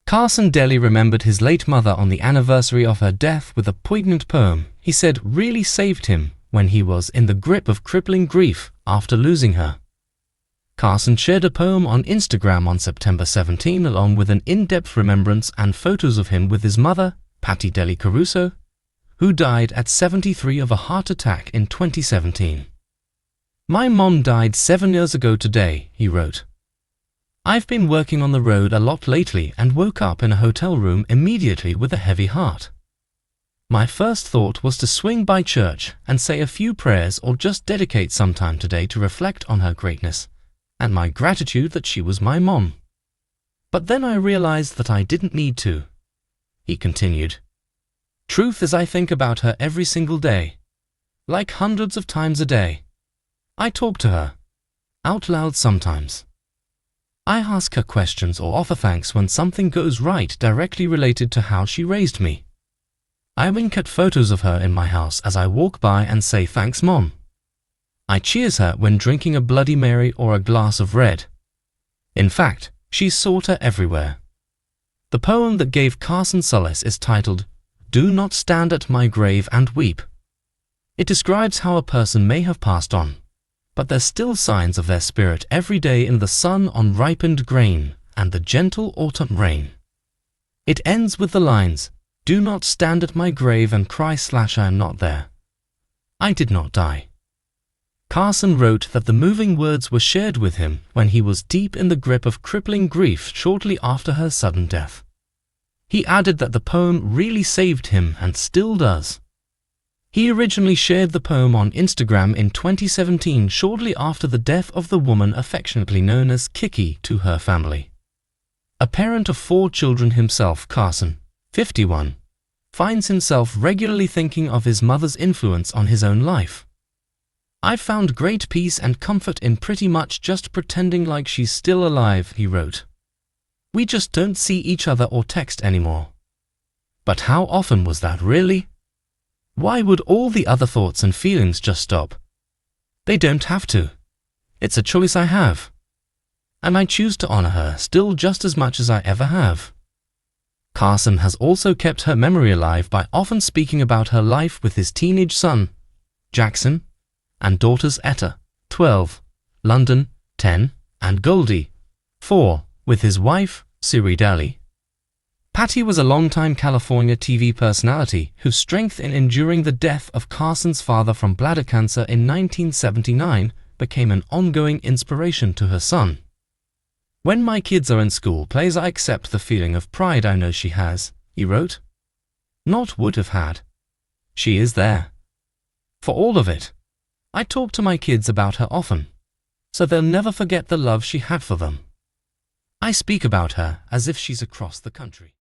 Carson Daly remembered his late mother on the anniversary of her death with a poignant poem he said really saved him when he was in the grip of crippling grief after losing her. Carson shared a poem on Instagram on September 17 along with an in-depth remembrance and photos of him with his mother, Patty Daly Caruso, who died at 73 of a heart attack in 2017. "My mom died 7 years ago today," he wrote. "I've been working on the road a lot lately and woke up in a hotel room immediately with a heavy heart. My first thought was to swing by church and say a few prayers or just dedicate some time today to reflect on her greatness and my gratitude that she was my mom. But then I realized that I didn't need to," he continued. "Truth is, I think about her every single day, like hundreds of times a day. I talk to her, out loud sometimes. I ask her questions or offer thanks when something goes right directly related to how she raised me. I wink at photos of her in my house as I walk by and say thanks, Mom. I cheers her when drinking a Bloody Mary or a glass of red. In fact, she's sought her everywhere." The poem that gave Carson solace is titled, "Do Not Stand at My Grave and Weep." It describes how a person may have passed on, but there's still signs of their spirit every day in the sun on ripened grain and the gentle autumn rain. It ends with the lines, "Do not stand at my grave and cry / I am not there. I did not die." Carson wrote that the moving words were shared with him when he was deep in the grip of crippling grief shortly after her sudden death. He added that the poem really saved him and still does. He originally shared the poem on Instagram in 2017 shortly after the death of the woman affectionately known as Kiki to her family. A parent of 4 children himself, Carson, 51, finds himself regularly thinking of his mother's influence on his own life. "I've found great peace and comfort in pretty much just pretending like she's still alive," he wrote. "We just don't see each other or text anymore. But how often was that really? Why would all the other thoughts and feelings just stop? They don't have to. It's a choice I have. And I choose to honor her still just as much as I ever have." Carson has also kept her memory alive by often speaking about her life with his teenage son, Jackson, and daughters Etta, 12, London, 10, and Goldie, 4, with his wife, Siri Daly. Patty was a longtime California TV personality whose strength in enduring the death of Carson's father from bladder cancer in 1979 became an ongoing inspiration to her son. "When my kids are in school plays, I accept the feeling of pride I know she has," he wrote. "Not would have had. She is there. For all of it. I talk to my kids about her often, so they'll never forget the love she had for them. I speak about her as if she's across the country."